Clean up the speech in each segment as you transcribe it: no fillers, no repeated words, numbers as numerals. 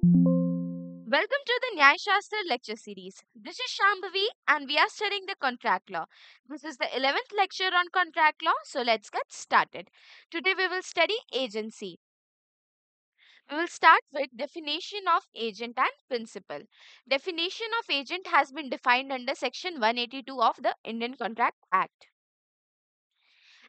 Welcome to the Nyaya Shastra lecture series. This is Shambhavi and we are studying the contract law. This is the 11th lecture on contract law, so let's get started. Today we will study agency. We will start with definition of agent and principal. Definition of agent has been defined under section 182 of the Indian Contract Act.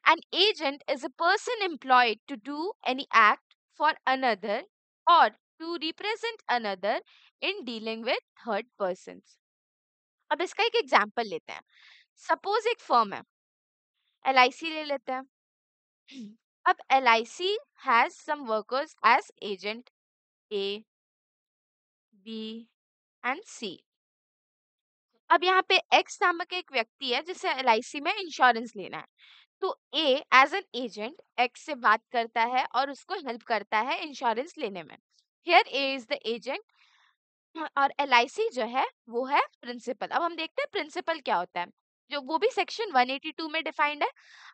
An agent is a person employed to do any act for another or to represent another in dealing with third persons. अब इसका एक example लेते हैं. Suppose एक firm है, LIC ले लेते हैं. अब LIC has some workers as agent A, B and C. अब यहाँ पे X नामक एक व्यक्ति है जिसे LIC में इंश्योरेंस लेना है. तो A as an agent X से बात करता है और उसको हेल्प करता है इंश्योरेंस लेने में. Here A is the agent और LIC जो है वो है प्रिंसिपल. अब हम देखते हैं प्रिंसिपल क्या होता है, जो वो भी सेक्शन 182 में डिफाइंड है.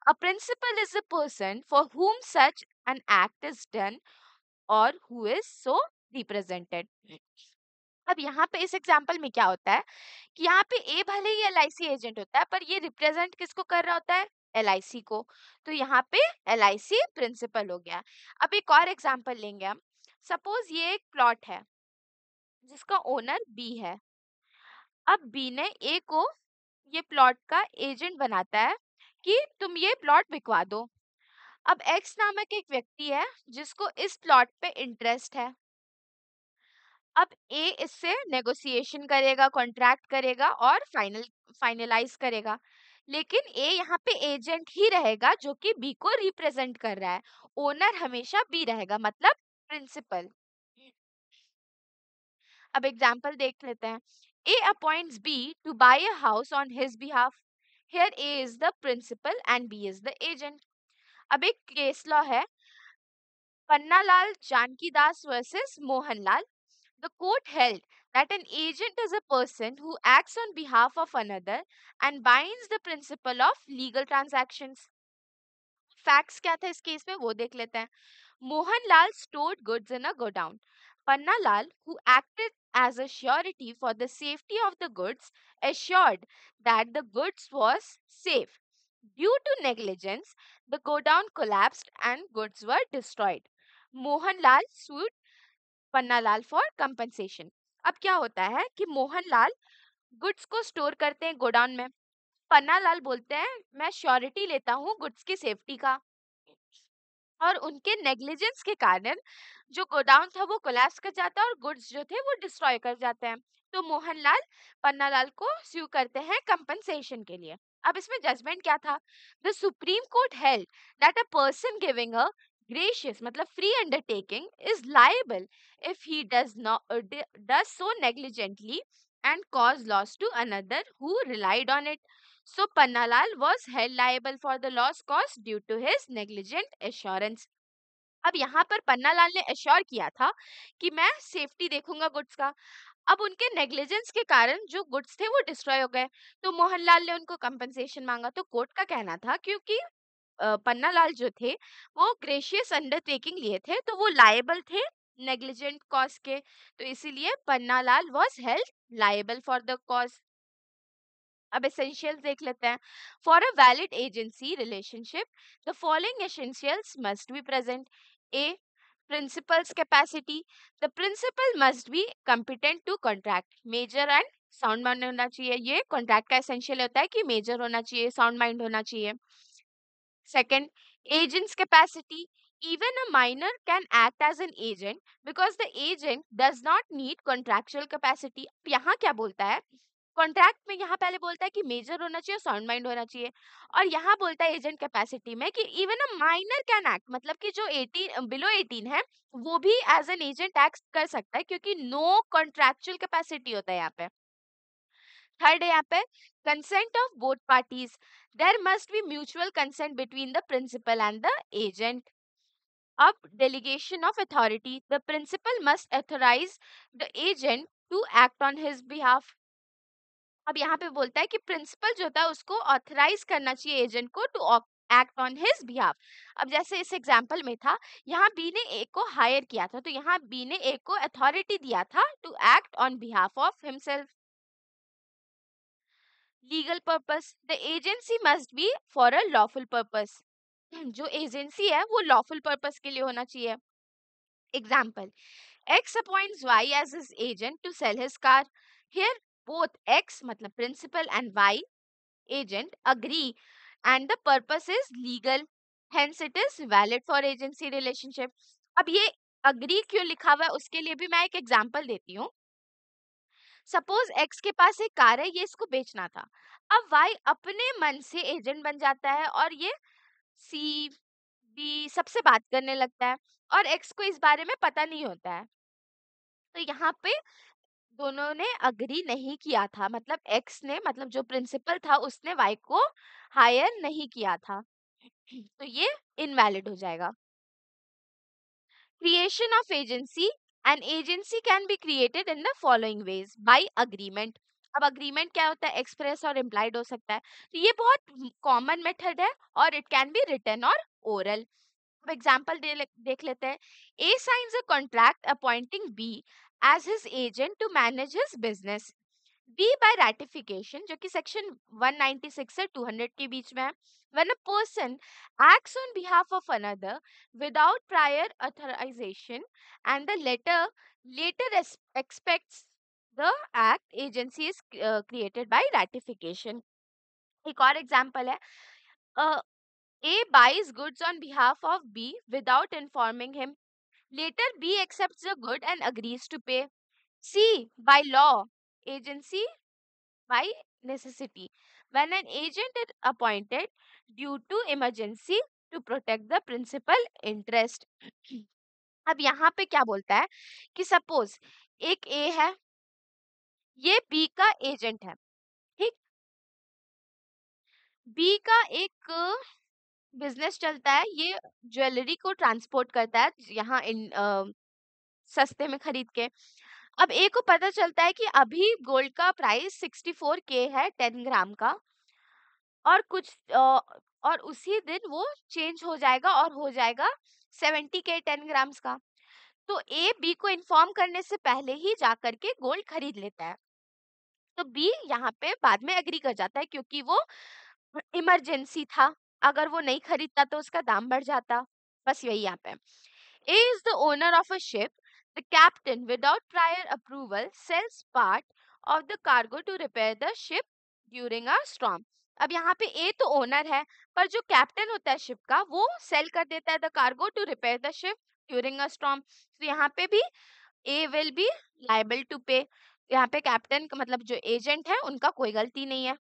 A principal is a person for whom such an act is done और हु इज सो रिप्रेजेंटेड. अब यहाँ पे इस एग्जांपल में क्या होता है कि यहाँ पे ए भले ही LIC एजेंट होता है पर ये रिप्रेजेंट किसको कर रहा होता है, LIC को. तो यहाँ पे LIC प्रिंसिपल हो गया. अब एक और एग्जांपल लेंगे हम. सपोज ये एक प्लॉट है जिसका ओनर B है. अब बी ने ए को ये प्लॉट का एजेंट बनाता है कि तुम ये प्लॉट बिकवा दो. अब एक्स नामक एक व्यक्ति है जिसको इस प्लॉट पे इंटरेस्ट है. अब ए इससे नेगोशिएशन करेगा, कॉन्ट्रैक्ट करेगा और फाइनलाइज करेगा. लेकिन ए यहाँ पे एजेंट ही रहेगा जो कि बी को रिप्रेजेंट कर रहा है. ओनर हमेशा बी रहेगा, मतलब प्रिंसिपल. अब एग्जाम्पल देख लेते हैं. A appoints B to buy a house on his behalf. Here A is the principal and B is the agent. अब एक केस लॉ है, Pannalal Jankidas versus Mohanlal. The court held that an agent is a person who acts on behalf of another and binds the principle of legal transactions. Facts क्या था इस case में वो देख लेते हैं. Mohanlal stored goods in a godown. Pannalal, who acted as a surety for the safety of the goods, assured that the goods was safe. Due to negligence, the godown collapsed and goods were destroyed. Mohanlal sued Pannalal for compensation. अब क्या होता है कि Mohanlal goods को store करते हैं godown में. पन्नालाल बोलते हैं मैं श्योरिटी लेता हूँ गुड्स की सेफ्टी का, और उनके नेग्लिजेंस के कारण जो गोडाउन था वो कोलैप्स कर जाता है और गुड्स जो थे वो डिस्ट्रॉय कर जाते हैं. तो मोहनलाल पन्नालाल को स्यू करते हैं कंपनसेशन के लिए. अब इसमें जजमेंट क्या था, the supreme court held that a person giving a gracious मतलब free undertaking is liable if he does so negligently and cause loss to another who relied on it. So Pannalal was held liable for the loss caused due to his negligent assurance. अब यहाँ पर पन्नालाल ने assure किया था कि मैं safety देखूंगा goods का. अब उनके नेग्लिजेंस के कारण जो गुड्स थे वो डिस्ट्रॉय हो गए, तो मोहनलाल ने उनको कंपनसेशन मांगा. तो कोर्ट का कहना था क्योंकि पन्नालाल जो थे वो ग्रेशियस अंडरटेकिंग लिए थे तो वो लायबल थे नेग्लिजेंट कॉज के, तो इसीलिए Pannalal was held liable for the cause. अब एसेंशियल्स देख लेते हैं. For a valid agency relationship the following essentials must be present. A principal's capacity. The principal must be competent to contract. Major and sound mind होना चाहिए. ये contract का essential होता है कि मेजर होना चाहिए, साउंड माइंड होना चाहिए. Second, agent's capacity. Even a minor can act as an agent because the agent does not need contractual capacity. अब यहाँ क्या बोलता है, कॉन्ट्रैक्ट में यहाँ पहले बोलता है कि मेजर होना चाहिए, साउंड माइंड होना चाहिए, और यहाँ बोलता है एजेंट कैपेसिटी में कि even a minor can act, मतलब कि जो 18 बिलो 18 है वो भी एज एन एजेंट एक्ट कर सकता है क्योंकि नो कॉन्ट्रैक्चुअल कैपेसिटी होता है यहाँ पे. थर्ड है यहाँ पे consent of both parties. There must be mutual consent between the principal and the agent. अब delegation of authority. The principal must authorise the agent to act on his behalf. अब यहाँ पे बोलता है कि प्रिंसिपल जो होता है उसको ऑथराइज करना चाहिए एजेंट को to act on his behalf. अब जैसे इस एग्जाम्पल में था, यहाँ बी ने ए को हायर किया था, तो यहाँ बी ने ए को अथॉरिटी दिया था to act on behalf of himself. Legal purpose, the agency must be for a lawful purpose. जो एजेंसी है वो लॉफुल पर्पस के लिए होना चाहिए. Example, X appoints Y as his agent to sell his car. Here, both X, मतलब principal, and Y, agent, agree, and the purpose is legal. Hence, it is valid for agency relationship. अब ये agree क्यों लिखा हुआ है उसके लिए भी मैं एक एग्जांपल देती हूँ. सपोज X के पास एक कार है, ये इसको बेचना था. अब Y अपने मन से एजेंट बन जाता है और ये C, B सबसे बात करने लगता है और X को इस बारे में पता नहीं होता है. तो यहाँ पे दोनों ने अग्री नहीं किया था, मतलब एक्स ने, मतलब जो प्रिंसिपल था उसने वाई को हायर नहीं किया था. तो ये इनवैलिड हो जाएगा. Creation of agency, an agency can be created in the following ways. By agreement. अब अग्रीमेंट क्या होता है? एक्सप्रेस और इम्प्लाइड हो सकता है. तो ये बहुत कॉमन मेथड है और it can be written or oral. अब एग्जाम्पल देख लेते हैं. A signs a contract appointing B as his agent to manage his business. B by ratification, जो कि सेक्शन 196 से 200 के बीच में है. When a person acts on behalf of another without prior authorisation and the latter expects the act, agency is created by ratification. एक और example है. A buys goods on behalf of B without informing him. Later, B accepts the good and agrees to pay. C, by law, agency by necessity. When an agent is appointed due to emergency to protect the principal interest. अब यहाँ पे क्या बोलता है कि suppose एक A है, ये B का एजेंट है. ठीक. B का एक बिजनेस चलता है, ये ज्वेलरी को ट्रांसपोर्ट करता है यहाँ इन सस्ते में खरीद के. अब ए को पता चलता है कि अभी गोल्ड का प्राइस 64K है 10 ग्राम का, और और उसी दिन वो चेंज हो जाएगा और हो जाएगा 70K 10 ग्राम्स का. तो ए बी को इन्फॉर्म करने से पहले ही जा करके गोल्ड खरीद लेता है. तो बी यहाँ पे बाद में एग्री कर जाता है क्योंकि वो इमरजेंसी था. अगर वो नहीं खरीदता तो उसका दाम बढ़ जाता. बस यही यहाँ पे. A is the owner of a ship. The captain, without prior approval, sells part of the cargo to repair the ship during a storm. अब यहाँ पे A तो ओनर है, पर जो कैप्टन होता है शिप का वो सेल कर देता है the cargo to repair the ship during a storm. तो यहाँ पे भी A will be liable to pay. यहाँ पे कैप्टन का मतलब जो एजेंट है उनका कोई गलती नहीं है.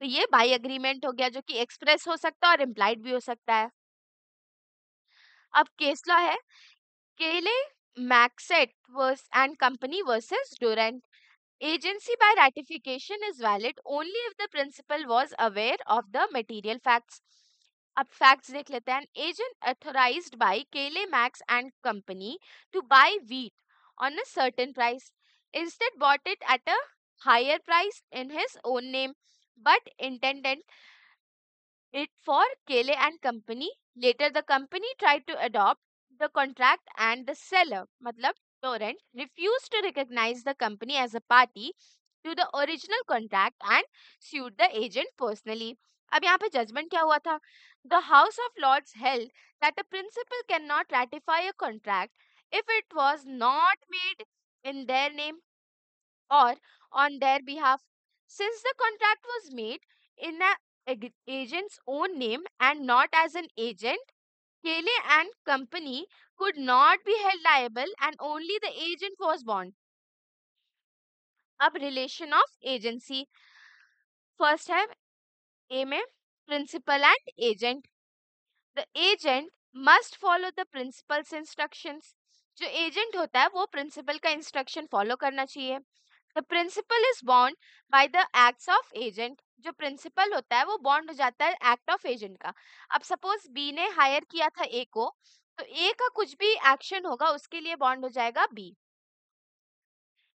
तो ये बाय एग्रीमेंट हो गया, जो कि एक्सप्रेस हो सकता है और इम्प्लाइड भी हो सकता है. अब केस लॉ है. केले मैक्सेट वर्स and company versus Durant. Agency by ratification is valid only if the principal was aware of the material facts. अब facts देख लेते हैं. An agent authorized by Kele Max and Company to buy wheat on a certain price instead bought it at a higher price in his own name but intended it for Kele and Company. Later, the company tried to adopt the contract and the seller, matlab Torrent, refused to recognize the company as a party to the original contract and sued the agent personally. अब यहाँ पे judgement क्या हुआ था? The House of Lords held that a principal cannot ratify a contract if it was not made in their name or on their behalf. Since the contract was made in an agent's own name and not as an agent, Kele and Company could not be held liable and only the agent was bound. अब relation of agency. First है a में principal and agent. The agent must follow the principal's instructions. जो agent होता है वो principal का instruction follow करना चाहिए. The principal is bound by the acts of agent. जो प्रिंसिपल होता है वो बॉन्ड हो जाता है एक्ट ऑफ एजेंट का. अब सपोज बी ने हायर किया था ए को, तो ए का कुछ भी एक्शन होगा उसके लिए बॉन्ड हो जाएगा बी.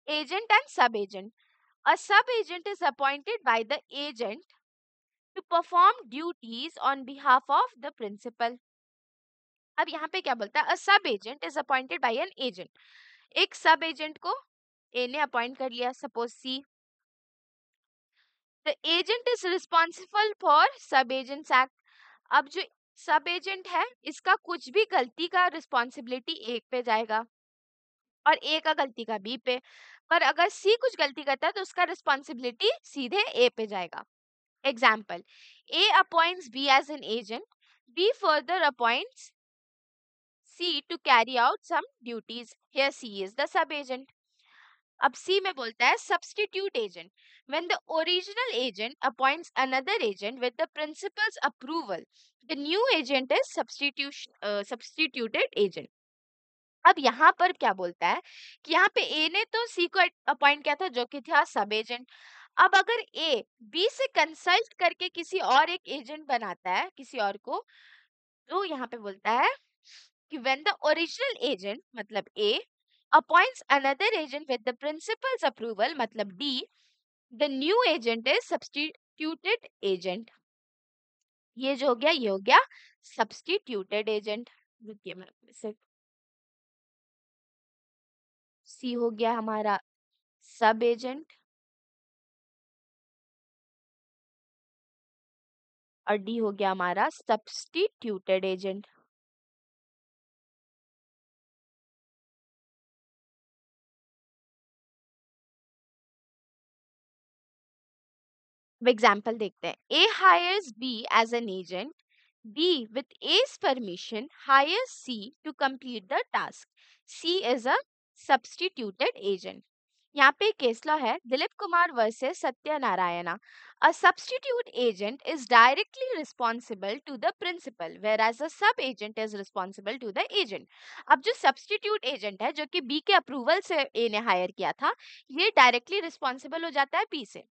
एजेंट एंड सब agent. A sub agent is appointed by the agent to perform duties on behalf of the principal. अब यहाँ पे क्या बोलता है, a sub agent is appointed by an agent. एक सब एजेंट को ए ने अपॉइंट कर लिया, suppose C. The agent is responsible for sub agents act. अब जो सब एजेंट है इसका कुछ भी गलती का रिस्पॉन्सिबिलिटी ए पे जाएगा और ए का गलती का बी पे. पर अगर सी कुछ गलती करता है तो उसका रिस्पॉन्सिबिलिटी सीधे ए पे जाएगा. Example, A appoints B as an agent, B further appoints C to carry out some duties. Here C is the sub-agent. अब C में बोलता है substitute agent. When the original agent appoints another agent with the principal's approval, the new agent is substituted agent. अब यहाँ पर क्या बोलता है कि यहाँ पे A ने तो C को अपॉइंट किया था जो कि था सब एजेंट. अब अगर A B से कंसल्ट करके किसी और एक एजेंट बनाता है किसी और को, तो यहाँ पे बोलता है कि when the original agent मतलब A appoints another agent with the principal's approval मतलब D, the new agent is substituted agent. ये जो हो गया ये हो गया substituted agent. रुकिए मैं सिर्फ, C हो गया हमारा सब एजेंट और D हो गया हमारा substituted agent. अब एग्जाम्पल देखते हैं. A hires B as an agent. B with A's permission hires C to complete the task. C is a substituted agent. यहाँ पे केस लॉ है Dilip Kumar versus Satyanarayana. A substitute agent is directly responsible to the principal whereas a sub agent is responsible to the agent. अब जो substitute agent है जो कि B के approval से A ने हायर किया था, ये डायरेक्टली रिस्पॉन्सिबल हो जाता है B से.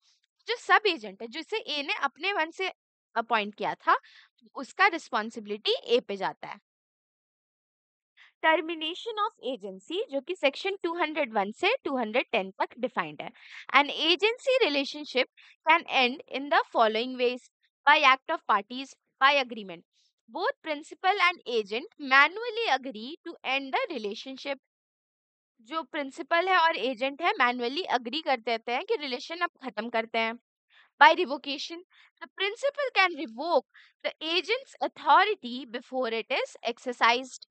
जो सब एजेंट है जिसे ए ने अपने मन से अपॉइंट किया था, उसका रिस्पॉन्सिबिलिटी ए पे जाता है. टर्मिनेशन ऑफ एजेंसी जो कि सेक्शन 201 से 210 तक डिफाइंड है. An agency relationship can end in the following ways: by act of parties, by agreement. Both principal and agent manually agree to end the relationship. जो principal है और agent है manually agree कर देते हैं कि रिलेशन अब खत्म करते हैं. By revocation, the principal can revoke the agent's authority before it is exercised.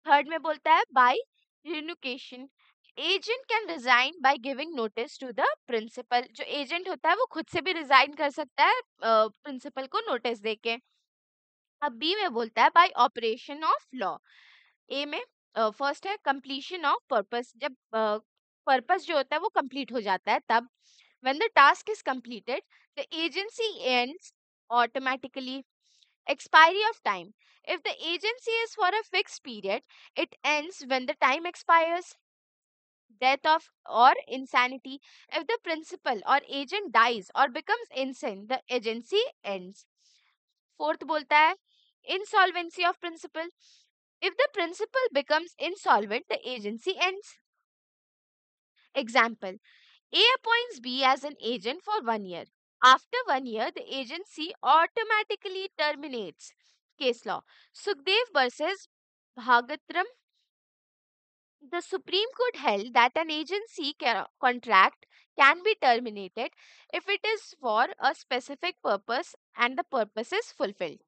Third में बोलता है by revocation, agent can resign by giving notice to the principal. जो agent होता है वो खुद से भी resign कर सकता है principal को notice देके. अब B में बोलता है by operation of law. A में फर्स्ट है completion of purpose. जब पर्पस जो होता है वो कंप्लीट हो जाता है तब. When the task is completed, the agency ends automatically. Expiry of time. If the agency is for a fixed period, it ends when the time expires. Death of or insanity. If the principal or agent dies or becomes insane, the agency ends. Fourth बोलता है insolvency of principal. If the principal becomes insolvent, the agency ends. Example, A appoints B as an agent for 1 year. After 1 year, the agency automatically terminates. Case law. Sukhdev versus Bhagatram. The Supreme Court held that an agency contract can be terminated if it is for a specific purpose and the purpose is fulfilled.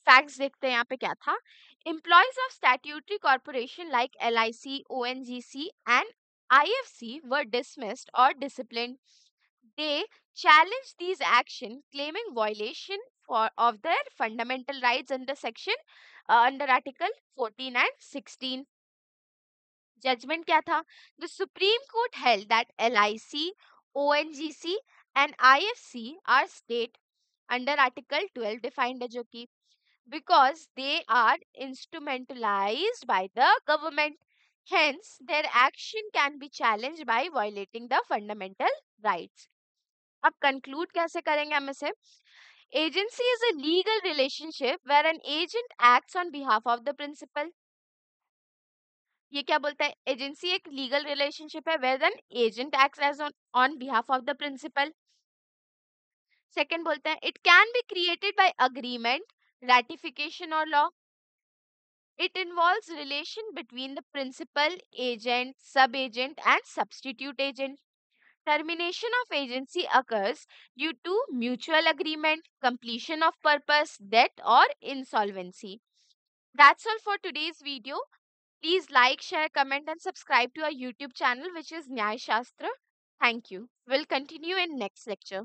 Facts देखते हैं यहाँ पे क्या था. Employees of statutory corporation like LIC, ONGC and IFC were dismissed or disciplined. They challenged these actions, claiming violation of their fundamental rights under under Article 14 and 16. Judgment क्या था? The Supreme Court held that LIC, ONGC and IFC are state under Article 12 defined है जो कि because they are instrumentalized by the government. Hence, their action can be challenged by violating the fundamental rights. अब conclude कैसे करेंगे हम इसे? Agency is a legal relationship where an agent acts on behalf of the principal. ये क्या बोलता है? Agency एक legal relationship है where an agent acts as on behalf of the principal. Second बोलते हैं it can be created by agreement, ratification or law. It involves relation between the principal, agent, sub-agent and substitute agent. Termination of agency occurs due to mutual agreement, completion of purpose, death or insolvency. That's all for today's video. Please like, share, comment and subscribe to our YouTube channel which is Nyay Shastra. Thank you. We'll continue in next lecture.